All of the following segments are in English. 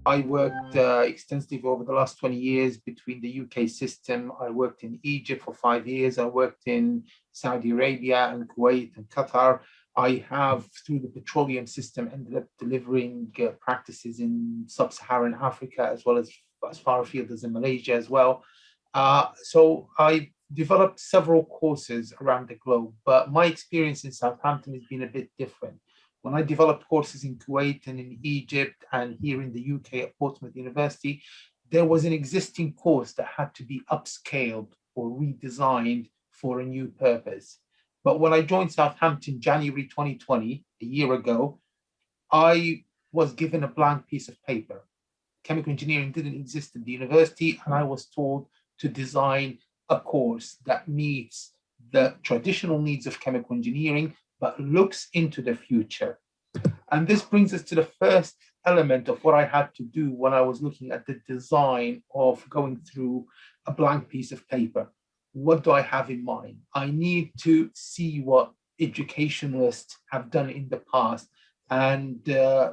I worked extensively over the last 20 years between the UK system. I worked in Egypt for 5 years. I worked in Saudi Arabia and Kuwait and Qatar. I have, through the petroleum system, ended up delivering practices in sub-Saharan Africa, as well as far afield as in Malaysia as well. So I developed several courses around the globe, but my experience in Southampton has been a bit different. When I developed courses in Kuwait and in Egypt and here in the UK at Portsmouth University, there was an existing course that had to be upscaled or redesigned for a new purpose. But when I joined Southampton January 2020, a year ago, I was given a blank piece of paper. Chemical engineering didn't exist at the university, and I was told to design a course that meets the traditional needs of chemical engineering, but looks into the future. And this brings us to the first element of what I had to do when I was looking at the design of going through a blank piece of paper. What do I have in mind? I need to see what educationalists have done in the past. And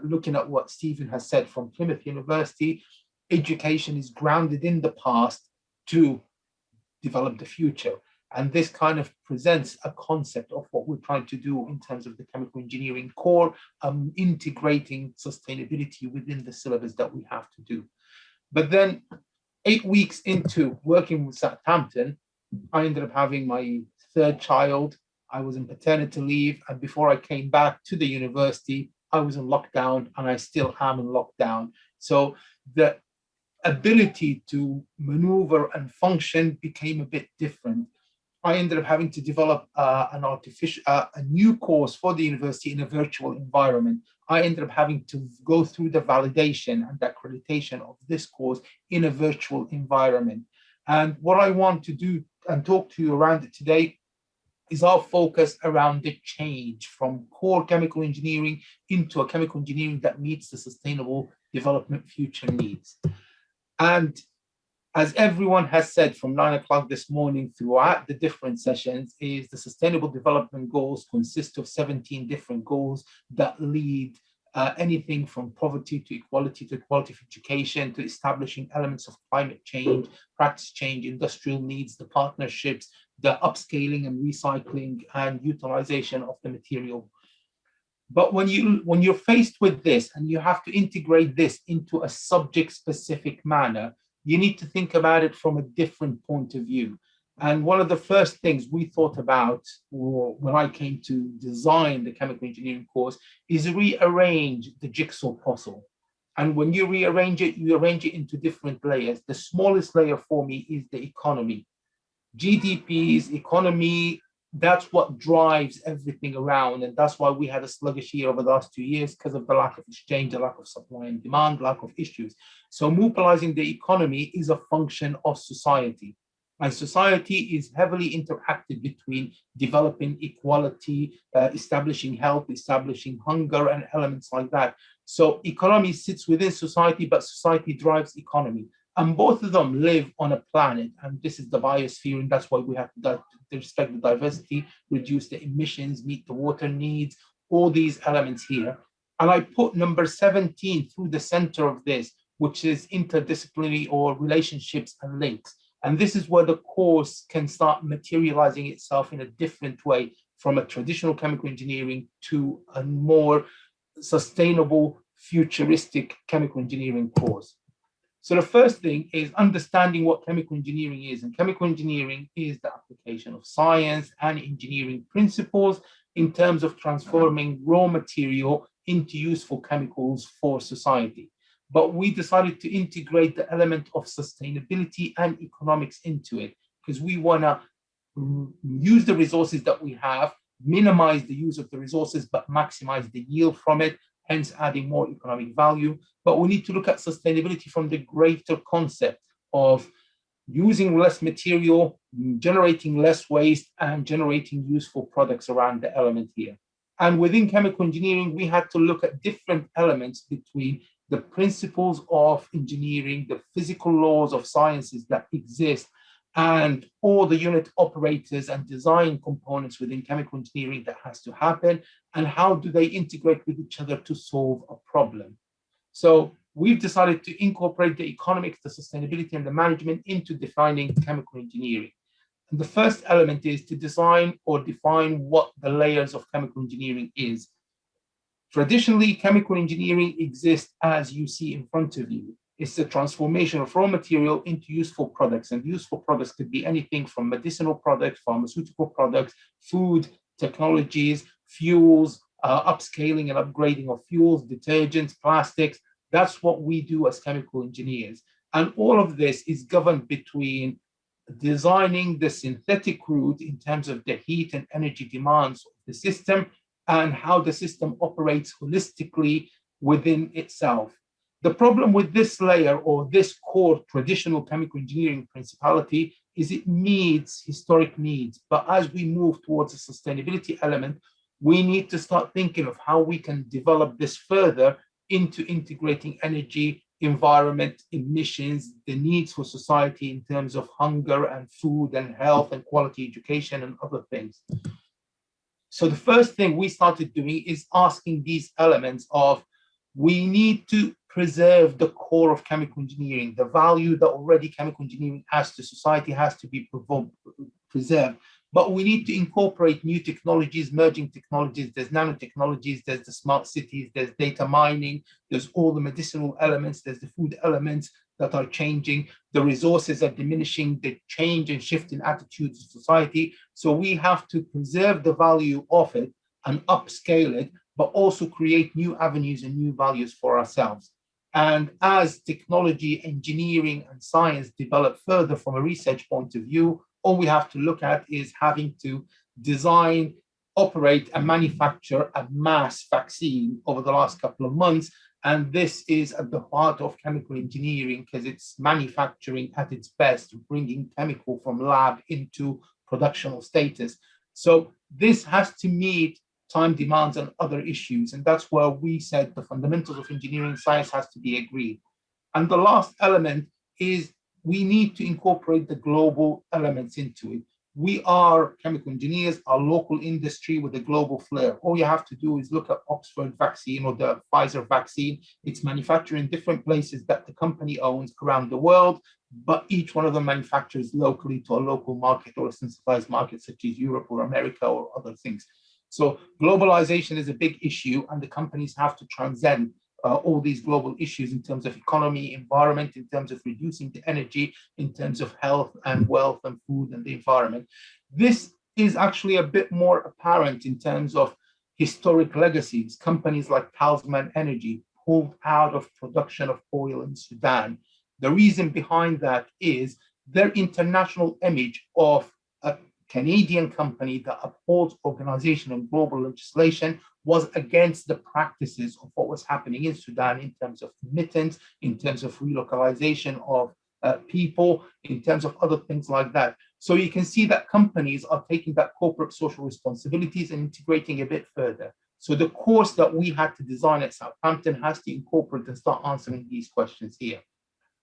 looking at what Stephen has said from Plymouth University, education is grounded in the past to develop the future. And this kind of presents a concept of what we're trying to do in terms of the chemical engineering core, integrating sustainability within the syllabus that we have to do. But then 8 weeks into working with Southampton, I ended up having my third child. I was in paternity leave. And before I came back to the university, I was in lockdown, and I still am in lockdown. So the ability to maneuver and function became a bit different. I ended up having to develop a new course for the university in a virtual environment. I ended up having to go through the validation and accreditation of this course in a virtual environment. And what I want to do and talk to you around it today is our focus around the change from core chemical engineering into a chemical engineering that meets the sustainable development future needs. And as everyone has said from 9 o'clock this morning throughout the different sessions, is the Sustainable Development Goals consist of 17 different goals that lead anything from poverty to equality of education, to establishing elements of climate change, practice change, industrial needs, the partnerships, the upscaling and recycling and utilization of the material. But when you're faced with this and you have to integrate this into a subject-specific manner, you need to think about it from a different point of view. And one of the first things we thought about when I came to design the chemical engineering course is rearrange the jigsaw puzzle. And when you rearrange it, you arrange it into different layers. The smallest layer for me is the economy. GDP's economy, that's what drives everything around. And that's why we had a sluggish year over the last 2 years, because of the lack of exchange, the lack of supply and demand, lack of issues. So mobilizing the economy is a function of society. And society is heavily interacted between developing equality, establishing health, establishing hunger, and elements like that. So economy sits within society, but society drives economy. And both of them live on a planet, and this is the biosphere, and that's why we have to respect the diversity, reduce the emissions, meet the water needs, all these elements here. And I put number 17 through the center of this, which is interdisciplinary or relationships and links. And this is where the course can start materializing itself in a different way from a traditional chemical engineering to a more sustainable, futuristic chemical engineering course. So the first thing is understanding what chemical engineering is. And chemical engineering is the application of science and engineering principles in terms of transforming raw material into useful chemicals for society. But we decided to integrate the element of sustainability and economics into it, because we want to use the resources that we have, minimize the use of the resources, but maximize the yield from it, hence adding more economic value. But we need to look at sustainability from the greater concept of using less material, generating less waste, and generating useful products around the element here. And within chemical engineering, we had to look at different elements between the principles of engineering, the physical laws of sciences that exist, and all the unit operators and design components within chemical engineering that has to happen, and how do they integrate with each other to solve a problem. So we've decided to incorporate the economics, the sustainability, and the management into defining chemical engineering. And the first element is to design or define what the layers of chemical engineering is. Traditionally, chemical engineering exists as you see in front of you. It's the transformation of raw material into useful products. And useful products could be anything from medicinal products, pharmaceutical products, food, technologies, fuels, upscaling and upgrading of fuels, detergents, plastics. That's what we do as chemical engineers. And all of this is governed between designing the synthetic route in terms of the heat and energy demands of the system and how the system operates holistically within itself. The problem with this layer or this core traditional chemical engineering principality is it meets historic needs. But as we move towards a sustainability element, we need to start thinking of how we can develop this further into integrating energy, environment, emissions, the needs for society in terms of hunger and food and health and quality education and other things. So the first thing we started doing is asking these elements of, we need to preserve the core of chemical engineering, the value that already chemical engineering has to society has to be preserved. But we need to incorporate new technologies, merging technologies. There's nanotechnologies, there's the smart cities, there's data mining, there's all the medicinal elements, there's the food elements that are changing. The resources are diminishing, the change and shift in attitudes of society. So we have to preserve the value of it and upscale it, but also create new avenues and new values for ourselves. And as technology, engineering, and science develop further from a research point of view, all we have to look at is having to design, operate, and manufacture a mass vaccine over the last couple of months. And this is at the heart of chemical engineering because it's manufacturing at its best, bringing chemical from lab into productional status. So this has to meet time demands and other issues. And that's where we said the fundamentals of engineering science has to be agreed. And the last element is we need to incorporate the global elements into it. We are chemical engineers, our local industry with a global flair. All you have to do is look at Oxford vaccine or the Pfizer vaccine. It's manufactured in different places that the company owns around the world, but each one of them manufactures locally to a local market or a sensitized market such as Europe or America or other things. So globalization is a big issue and the companies have to transcend all these global issues in terms of economy, environment, in terms of reducing the energy, in terms of health and wealth and food and the environment. This is actually a bit more apparent in terms of historic legacies. Companies like Talisman Energy pulled out of production of oil in Sudan. The reason behind that is their international image of a Canadian company that upholds organization and global legislation was against the practices of what was happening in Sudan in terms of remittance, in terms of relocalization of people, in terms of other things like that. So you can see that companies are taking that corporate social responsibilities and integrating a bit further. So the course that we had to design at Southampton has to incorporate and start answering these questions here.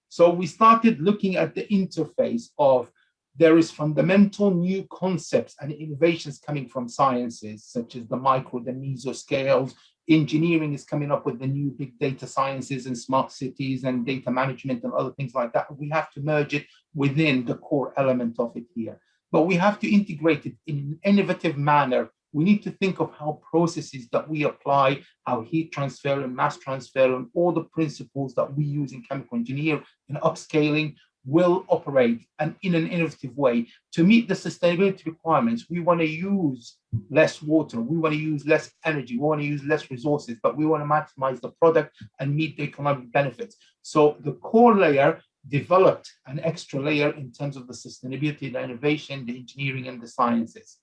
So we started looking at the interface of there is fundamental new concepts and innovations coming from sciences, such as the micro, the mesoscales. Engineering is coming up with the new big data sciences and smart cities and data management and other things like that. We have to merge it within the core element of it here. But we have to integrate it in an innovative manner. We need to think of how processes that we apply, how heat transfer and mass transfer and all the principles that we use in chemical engineering and upscaling will operate and in an innovative way. To meet the sustainability requirements, we want to use less water, we want to use less energy, we want to use less resources, but we want to maximize the product and meet the economic benefits. So the core layer developed an extra layer in terms of the sustainability, the innovation, the engineering, and the sciences.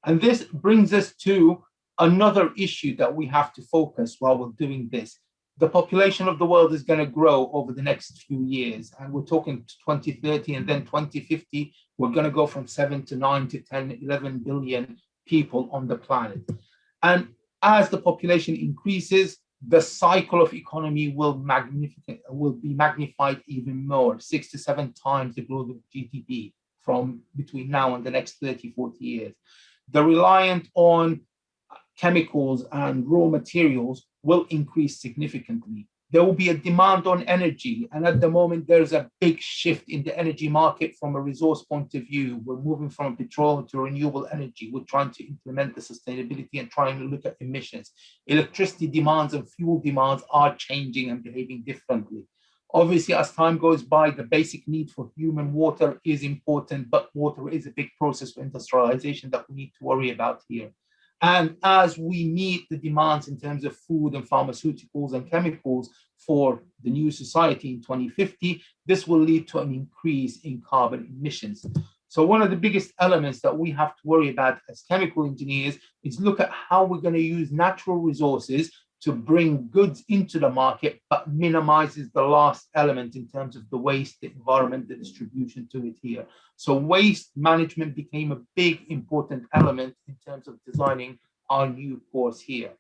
And this brings us to another issue that we have to focus while we're doing this. The population of the world is going to grow over the next few years. And we're talking 2030 and then 2050, we're going to go from 7 to 9 to 10, 11 billion people on the planet. And as the population increases, the cycle of economy will be magnified even more, 6 to 7 times the global GDP from between now and the next 30, 40 years. The reliance on chemicals and raw materials will increase significantly. there will be a demand on energy. And at the moment, there's a big shift in the energy market from a resource point of view. We're moving from petrol to renewable energy. We're trying to implement the sustainability and trying to look at emissions. Electricity demands and fuel demands are changing and behaving differently. Obviously, as time goes by, the basic need for human water is important, but water is a big process for industrialization that we need to worry about here. And as we meet the demands in terms of food and pharmaceuticals and chemicals for the new society in 2050, this will lead to an increase in carbon emissions. So one of the biggest elements that we have to worry about as chemical engineers is look at how we're going to use natural resources to bring goods into the market, but minimizes the last element in terms of the waste, the environment, the distribution to it here. So waste management became a big important element in terms of designing our new course here.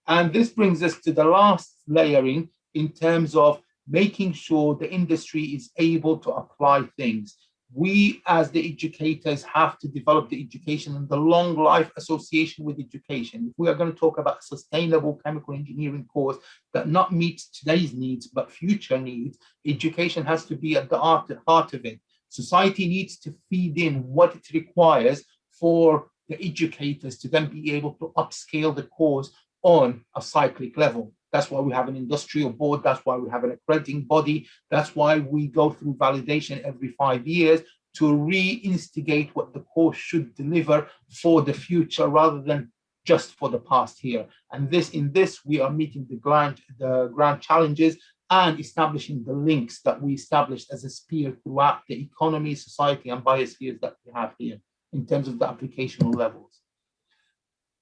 And this brings us to the last layering in terms of making sure the industry is able to apply things. We, as the educators, have to develop the education and the long life association with education. If we are going to talk about a sustainable chemical engineering course that not meets today's needs, but future needs, education has to be at the heart of it. Society needs to feed in what it requires for the educators to then be able to upscale the course on a cyclic level. That's why we have an industrial board. That's why we have an accrediting body. That's why we go through validation every 5 years to reinstigate what the course should deliver for the future rather than just for the past here. And in this, we are meeting the grand challenges and establishing the links that we established as a spear throughout the economy, society, and biospheres that we have here in terms of the applicational levels.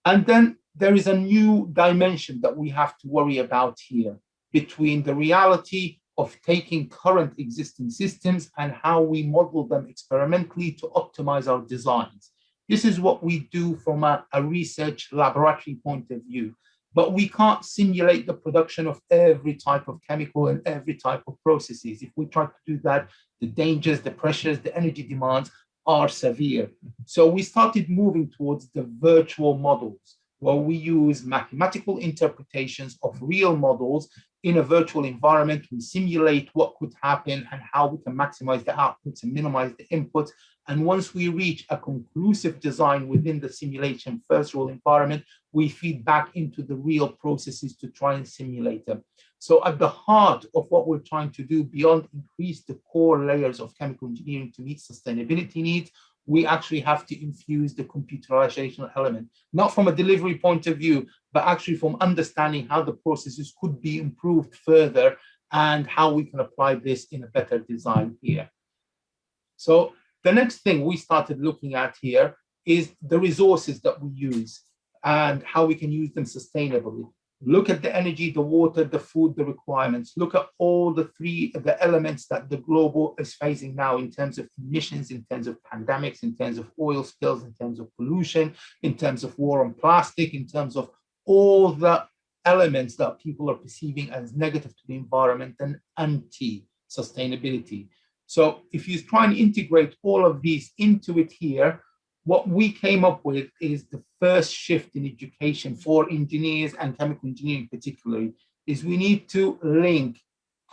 And then there is a new dimension that we have to worry about here between the reality of taking current existing systems and how we model them experimentally to optimize our designs. This is what we do from a research laboratory point of view, but we can't simulate the production of every type of chemical and every type of processes. If we try to do that, the dangers, the pressures, the energy demands are severe. So we started moving towards the virtual models, where we use mathematical interpretations of real models in a virtual environment. We simulate what could happen and how we can maximize the outputs and minimize the inputs. And once we reach a conclusive design within the simulation virtual environment, we feed back into the real processes to try and simulate them. So at the heart of what we're trying to do, beyond increase the core layers of chemical engineering to meet sustainability needs, we actually have to infuse the computerization element, not from a delivery point of view, but actually from understanding how the processes could be improved further and how we can apply this in a better design here. So the next thing we started looking at here is the resources that we use and how we can use them sustainably. Look at the energy, the water, the food, the requirements. Look at all the elements that the global is facing now in terms of emissions, in terms of pandemics, in terms of oil spills, in terms of pollution, in terms of war on plastic, in terms of all the elements that people are perceiving as negative to the environment and anti-sustainability. So if you try and integrate all of these into it here, what we came up with is the first shift in education for engineers and chemical engineering particularly, is we need to link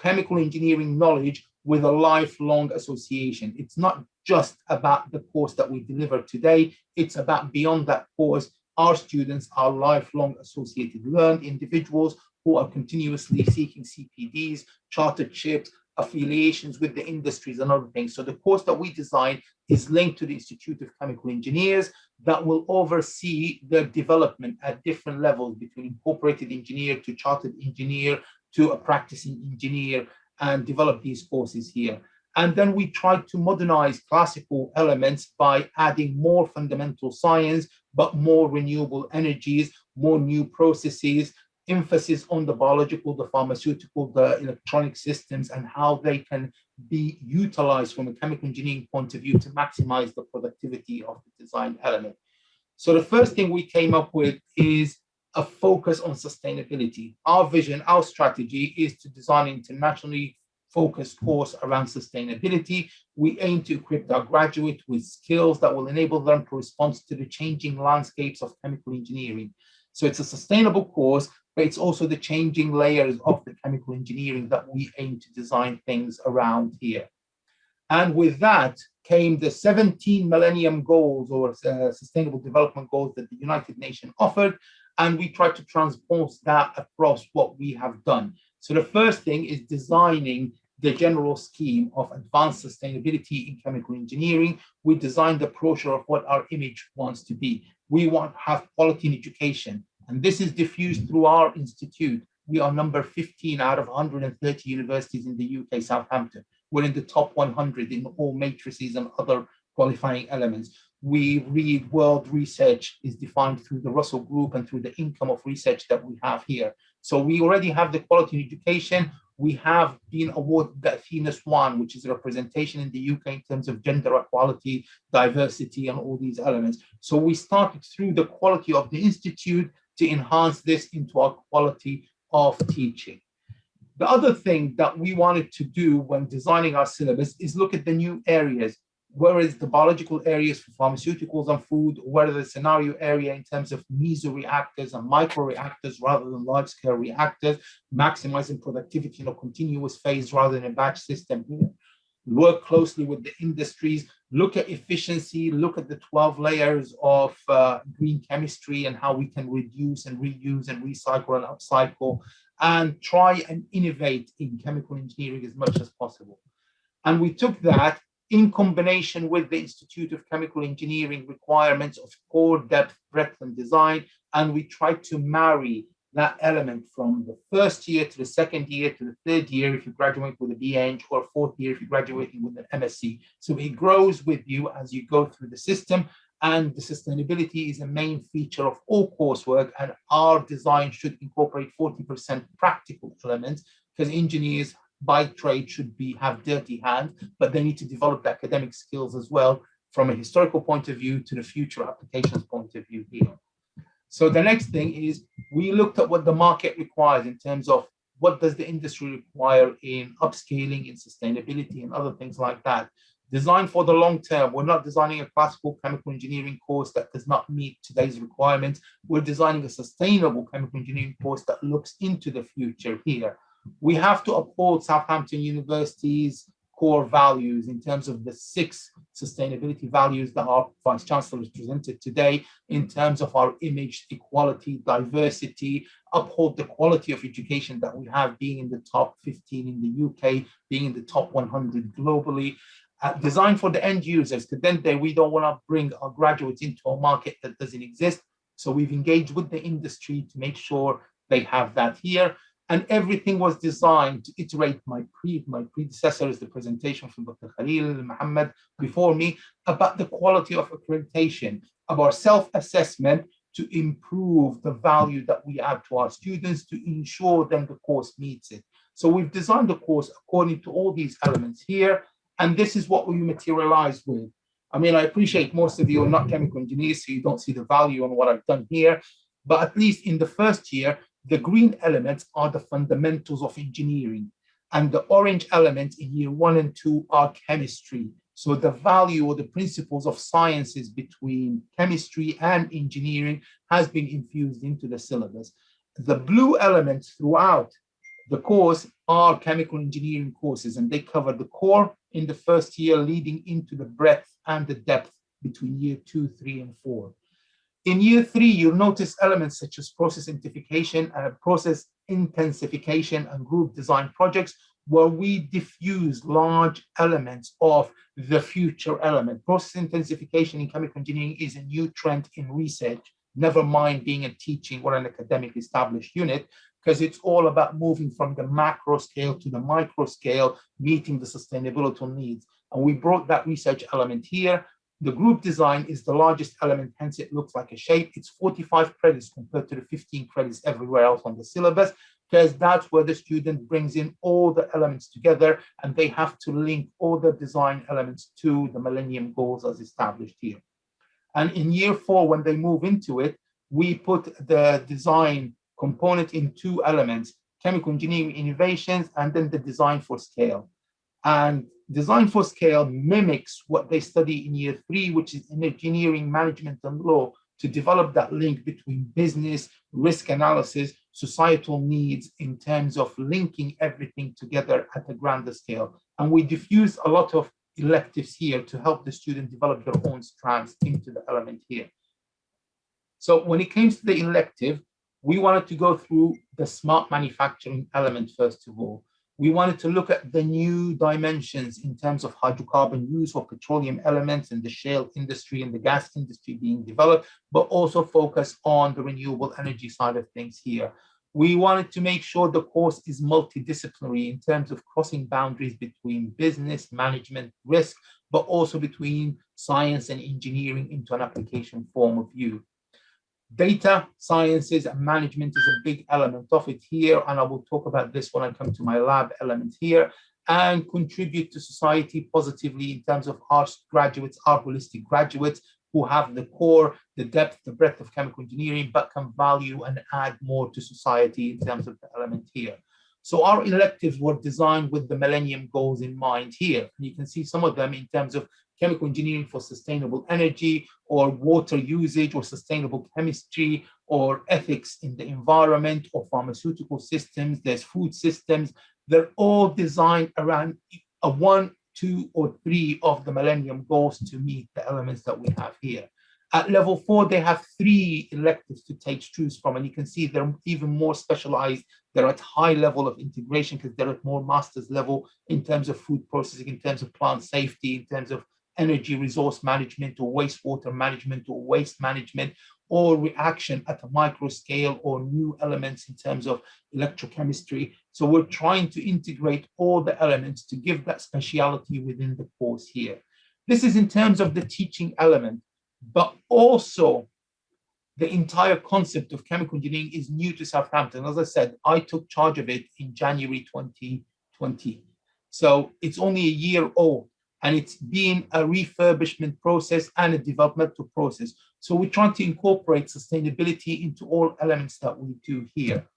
chemical engineering knowledge with a lifelong association. It's not just about the course that we deliver today, it's about beyond that course. Our students are lifelong associated learned individuals who are continuously seeking CPDs, chartership, affiliations with the industries and other things. So the course that we design is linked to the Institute of Chemical Engineers that will oversee their development at different levels, between incorporated engineer to chartered engineer to a practicing engineer, and develop these courses here. And then we try to modernize classical elements by adding more fundamental science, but more renewable energies, more new processes, emphasis on the biological, the pharmaceutical, the electronic systems, and how they can be utilized from a chemical engineering point of view to maximize the productivity of the design element. So the first thing we came up with is a focus on sustainability. Our vision, our strategy is to design an internationally focused course around sustainability. We aim to equip our graduates with skills that will enable them to respond to the changing landscapes of chemical engineering. So it's a sustainable course but it's also the changing layers of the chemical engineering that we aim to design things around here. And with that came the 17 Millennium Goals, or Sustainable Development Goals, that the United Nations offered, and we tried to transpose that across what we have done. So the first thing is designing the general scheme of advanced sustainability in chemical engineering. We designed the brochure of what our image wants to be. We want to have quality in education, and this is diffused through our institute. We are number 15 out of 130 universities in the UK, Southampton. We're in the top 100 in all matrices and other qualifying elements. We read world research is defined through the Russell Group and through the income of research that we have here. So we already have the quality in education. We have been awarded the Athena's One, which is a representation in the UK in terms of gender equality, diversity, and all these elements. So we started through the quality of the institute to enhance this into our quality of teaching. The other thing that we wanted to do when designing our syllabus is look at the new areas. Where is the biological areas for pharmaceuticals and food? Where is the scenario area in terms of mesoreactors and microreactors rather than large-scale reactors, maximizing productivity in a continuous phase rather than a batch system here. Work closely with the industries, look at efficiency, look at the 12 layers of green chemistry and how we can reduce and reuse and recycle and upcycle, and try and innovate in chemical engineering as much as possible. And we took that in combination with the Institute of Chemical Engineering requirements of core, depth, breadth, and design, and we tried to marry that element from the first year to the second year to the third year if you graduate with a BEng, or fourth year if you're graduating with an MSc. So it grows with you as you go through the system, and the sustainability is a main feature of all coursework, and our design should incorporate 40% practical elements, because engineers by trade should have dirty hands, but they need to develop the academic skills as well from a historical point of view to the future applications point of view here. So the next thing is we looked at what the market requires in terms of what does the industry require in upscaling, in sustainability, and other things like that. Design for the long term. We're not designing a classical chemical engineering course that does not meet today's requirements. We're designing a sustainable chemical engineering course that looks into the future here. We have to uphold Southampton University's core values in terms of the 6 sustainability values that our Vice Chancellor has presented today in terms of our image, equality, diversity, uphold the quality of education that we have, being in the top 15 in the UK, being in the top 100 globally. Design for the end users, because then we don't want to bring our graduates into a market that doesn't exist. So we've engaged with the industry to make sure they have that here. And everything was designed to iterate my predecessors, the presentation from Dr. Khalil Mohamed before me, about the quality of accreditation, about self-assessment to improve the value that we add to our students to ensure then the course meets it. So we've designed the course according to all these elements here, and this is what we materialize with. I mean, I appreciate most of you are not chemical engineers, so you don't see the value on what I've done here, but at least in the first year, the green elements are the fundamentals of engineering, and the orange elements in year 1 and 2 are chemistry. So the value or the principles of sciences between chemistry and engineering has been infused into the syllabus. The blue elements throughout the course are chemical engineering courses, and they cover the core in the first year, leading into the breadth and the depth between year 2, 3, and 4. In year 3, you'll notice elements such as process intensification and group design projects, where we diffuse large elements of the future element. Process intensification in chemical engineering is a new trend in research, never mind being a teaching or an academic established unit, because it's all about moving from the macro scale to the micro scale, meeting the sustainability needs. And we brought that research element here. The group design is the largest element, hence it looks like a shape. It's 45 credits compared to the 15 credits everywhere else on the syllabus, because that's where the student brings in all the elements together, and they have to link all the design elements to the Millennium Goals as established here. And in year 4, when they move into it, we put the design component in 2 elements, chemical engineering innovations, and then the design for scale. And design for scale mimics what they study in year 3, which is engineering, management, and law, to develop that link between business, risk analysis, societal needs in terms of linking everything together at a grander scale. And we diffused a lot of electives here to help the student develop their own strands into the element here. So when it came to the elective, we wanted to go through the smart manufacturing element first of all. We wanted to look at the new dimensions in terms of hydrocarbon use or petroleum elements in the shale industry and the gas industry being developed, but also focus on the renewable energy side of things here. We wanted to make sure the course is multidisciplinary in terms of crossing boundaries between business, management, risk, but also between science and engineering into an application form of view. Data sciences and management is a big element of it here, and I will talk about this when I come to my lab element here, and contribute to society positively in terms of our graduates, our holistic graduates who have the core, the depth, the breadth of chemical engineering, but can value and add more to society in terms of the element here. So our electives were designed with the Millennium Goals in mind here. And you can see some of them in terms of chemical engineering for sustainable energy, or water usage, or sustainable chemistry, or ethics in the environment, or pharmaceutical systems. There's food systems. They're all designed around a 1, 2, or 3 of the Millennium Goals to meet the elements that we have here. At level 4, they have 3 electives to choose from, and you can see they're even more specialized. They're at high level of integration because they're at more master's level in terms of food processing, in terms of plant safety, in terms of energy resource management, or wastewater management, or waste management, or reaction at a micro scale, or new elements in terms of electrochemistry. So we're trying to integrate all the elements to give that speciality within the course here. This is in terms of the teaching element, but also the entire concept of chemical engineering is new to Southampton. As I said, I took charge of it in January 2020. So it's only a year old, and it's been a refurbishment process and a developmental process. So we're trying to incorporate sustainability into all elements that we do here.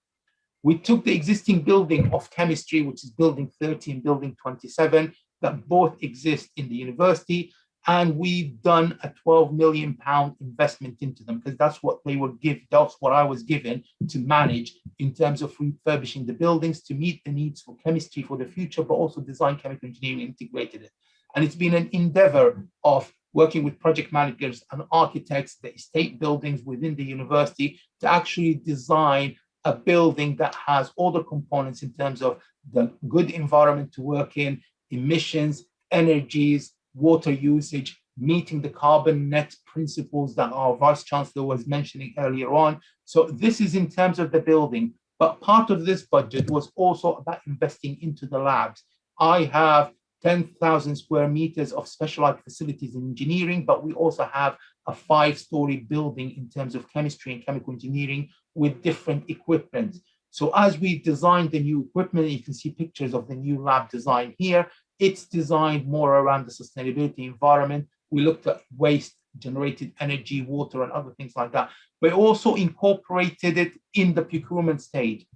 We took the existing building of chemistry, which is building 30 and building 27, that both exist in the university, and we've done a £12 million investment into them, because that's what they were given, that's what I was given to manage in terms of refurbishing the buildings to meet the needs for chemistry for the future, but also design chemical engineering integrated it. And it's been an endeavor of working with project managers and architects, the estate buildings within the university, to actually design a building that has all the components in terms of the good environment to work in, emissions, energies, water usage, meeting the carbon net principles that our Vice Chancellor was mentioning earlier on. So this is in terms of the building, but part of this budget was also about investing into the labs. I have 10,000 square meters of specialized facilities in engineering, but we also have a 5-story building in terms of chemistry and chemical engineering with different equipment. So as we designed the new equipment, you can see pictures of the new lab design here. It's designed more around the sustainability environment. We looked at waste, generated energy, water, and other things like that. We also incorporated it in the procurement stage.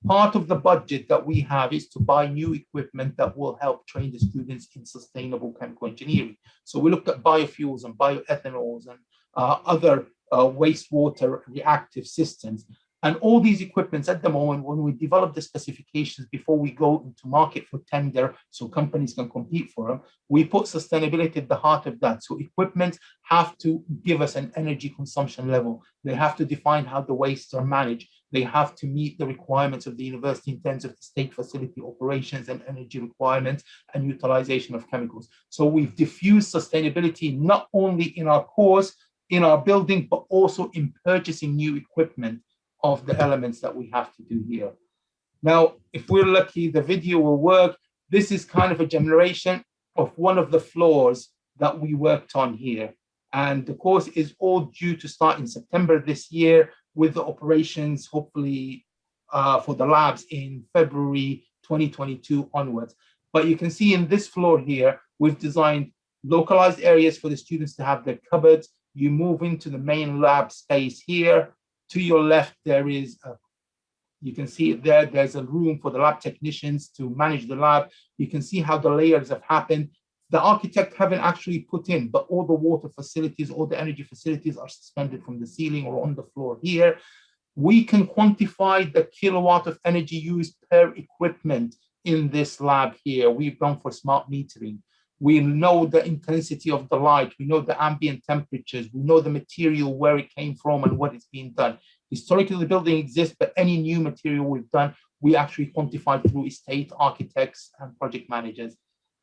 Part of the budget that we have is to buy new equipment that will help train the students in sustainable chemical engineering. So we looked at biofuels and bioethanols and other wastewater reactive systems. And all these equipments at the moment, when we develop the specifications before we go into market for tender, so companies can compete for them, we put sustainability at the heart of that. So equipment have to give us an energy consumption level. They have to define how the wastes are managed. They have to meet the requirements of the university in terms of the state facility operations and energy requirements and utilization of chemicals. So we've diffused sustainability not only in our course, in our building, but also in purchasing new equipment of the elements that we have to do here. Now, if we're lucky, the video will work. This is kind of a generation of one of the floors that we worked on here. And the course is all due to start in September this year, with the operations hopefully for the labs in February 2022 onwards. But you can see in this floor here, we've designed localized areas for the students to have their cupboards. You move into the main lab space here. To your left, there is, you can see it there, there's a room for the lab technicians to manage the lab. You can see how the layers have happened. The architect haven't actually put in, but all the water facilities, all the energy facilities are suspended from the ceiling or on the floor here. We can quantify the kilowatt of energy used per equipment in this lab here. We've gone for smart metering. We know the intensity of the light. We know the ambient temperatures. We know the material, where it came from and what it's being done. Historically, the building exists, but any new material we've done, we actually quantified through estate architects and project managers.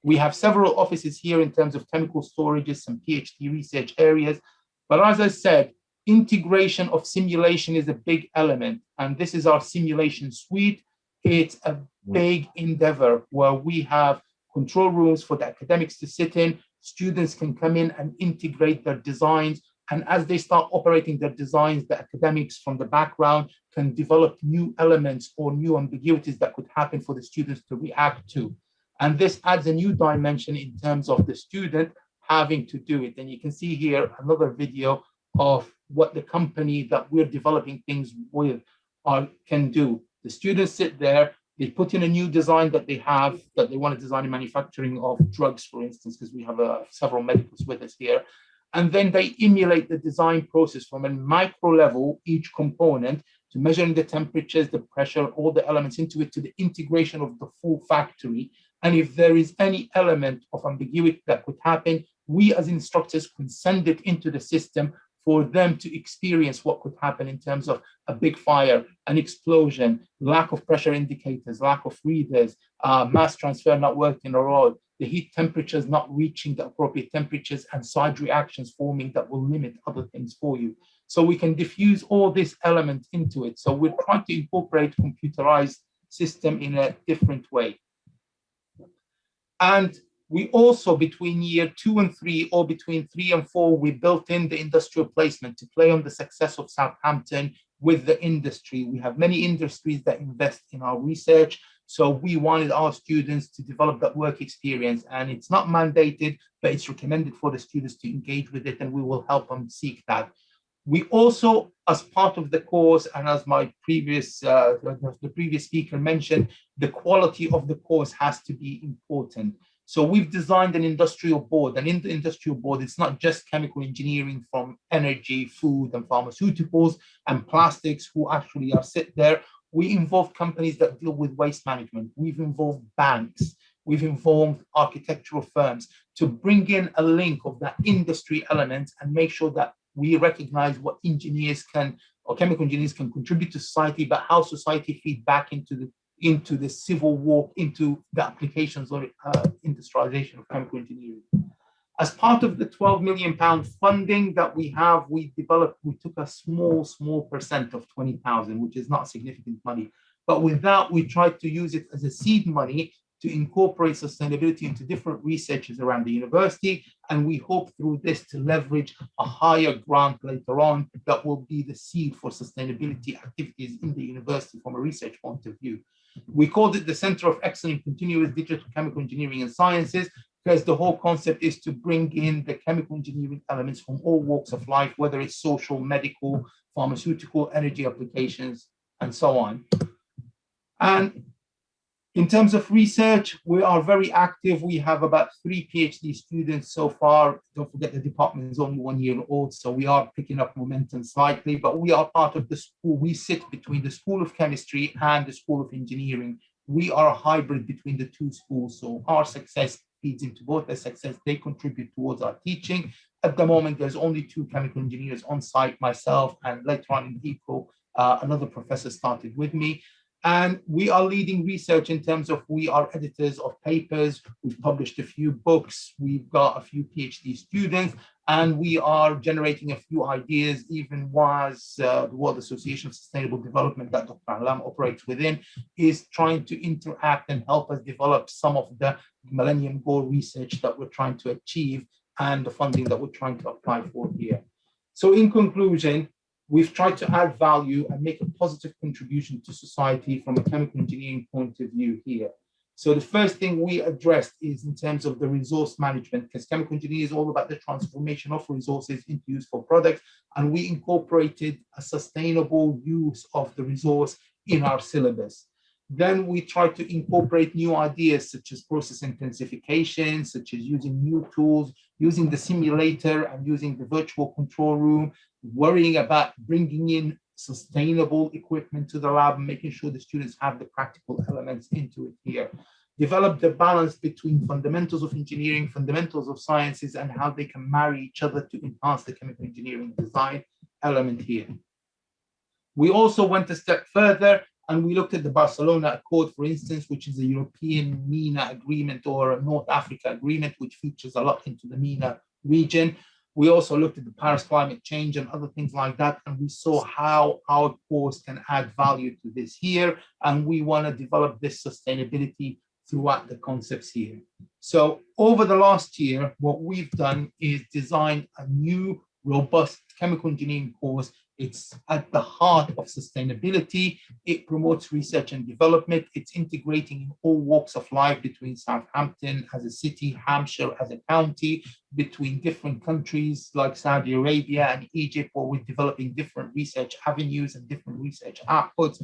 We have several offices here in terms of chemical storages, some PhD research areas. But as I said, integration of simulation is a big element. And this is our simulation suite. It's a big endeavor where we have control rooms for the academics to sit in. Students can come in and integrate their designs. And as they start operating their designs, the academics from the background can develop new elements or new ambiguities that could happen for the students to react to. And this adds a new dimension in terms of the student having to do it. And you can see here another video of what the company that we're developing things with can do. The students sit there, they put in a new design that they have, that they want to design in manufacturing of drugs, for instance, because we have several medicals with us here. And then they emulate the design process from a micro level, each component, to measuring the temperatures, the pressure, all the elements into it, to the integration of the full factory. And if there is any element of ambiguity that could happen, we as instructors can send it into the system for them to experience what could happen in terms of a big fire, an explosion, lack of pressure indicators, lack of readers, mass transfer not working at all, the heat temperatures not reaching the appropriate temperatures, and side reactions forming that will limit other things for you. So we can diffuse all these elements into it. So we're trying to incorporate computerized system in a different way. And we also, between year 2 and 3, or between 3 and 4, we built in the industrial placement to play on the success of Southampton with the industry. We have many industries that invest in our research. So we wanted our students to develop that work experience. And it's not mandated, but it's recommended for the students to engage with it, and we will help them seek that. We also, as part of the course, and as my previous speaker mentioned, the quality of the course has to be important. So we've designed an industrial board, and in the industrial board, it's not just chemical engineering from energy, food, and pharmaceuticals, and plastics who actually are sit there. We involve companies that deal with waste management. We've involved banks. We've involved architectural firms to bring in a link of that industry element and make sure that we recognize what engineers can, or chemical engineers can contribute to society, but how society feed back into the civil war, into the applications or industrialization of chemical engineering. As part of the £12 million funding that we have, we took a small percent of 20,000, which is not significant money. But with that, we tried to use it as a seed money to incorporate sustainability into different researches around the university. And we hope through this to leverage a higher grant later on that will be the seed for sustainability activities in the university from a research point of view. We called it the Center of Excellence in Continuous Digital Chemical Engineering and Sciences, because the whole concept is to bring in the chemical engineering elements from all walks of life, whether it's social, medical, pharmaceutical, energy applications, and so on. And in terms of research, we are very active. We have about 3 PhD students so far. Don't forget the department is only 1 year old, so we are picking up momentum slightly, but we are part of the school. We sit between the School of Chemistry and the School of Engineering. We are a hybrid between the two schools, so our success feeds into both their success. They contribute towards our teaching. At the moment, there's only 2 chemical engineers on site, myself, and later on in April, another professor started with me. And we are leading research in terms of we are editors of papers. We've published a few books. We've got a few PhD students, and we are generating a few ideas, even was the World Association of Sustainable Development that Dr. Alam operates within is trying to interact and help us develop some of the Millennium Goal research that we're trying to achieve and the funding that we're trying to apply for here. So in conclusion, we've tried to add value and make a positive contribution to society from a chemical engineering point of view here. So the first thing we addressed is in terms of the resource management, because chemical engineering is all about the transformation of resources into useful products. And we incorporated a sustainable use of the resource in our syllabus. Then we tried to incorporate new ideas such as process intensification, such as using new tools, using the simulator and using the virtual control room, worrying about bringing in sustainable equipment to the lab, and making sure the students have the practical elements into it here. Develop the balance between fundamentals of engineering, fundamentals of sciences, and how they can marry each other to enhance the chemical engineering design element here. We also went a step further and we looked at the Barcelona Accord, for instance, which is a European MENA agreement or a North Africa agreement, which features a lot into the MENA region. We also looked at the Paris climate change and other things like that, and we saw how our course can add value to this here, and we want to develop this sustainability throughout the concepts here. So over the last year, what we've done is design a new, robust chemical engineering course. It's at the heart of sustainability. It promotes research and development. It's integrating in all walks of life between Southampton as a city, Hampshire as a county, between different countries like Saudi Arabia and Egypt, where we're developing different research avenues and different research outputs.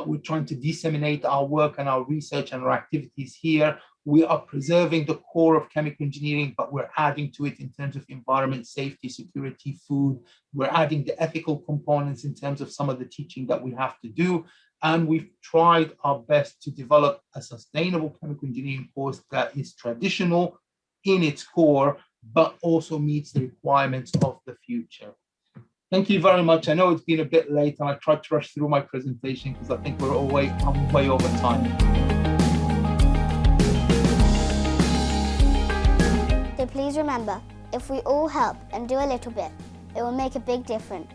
We're trying to disseminate our work and our research and our activities here. We are preserving the core of chemical engineering, but we're adding to it in terms of environment, safety, security, food. We're adding the ethical components in terms of some of the teaching that we have to do. And we've tried our best to develop a sustainable chemical engineering course that is traditional in its core, but also meets the requirements of the future. Thank you very much. I know it's been a bit late and I tried to rush through my presentation because I think we're way over time. So please remember, if we all help and do a little bit, it will make a big difference.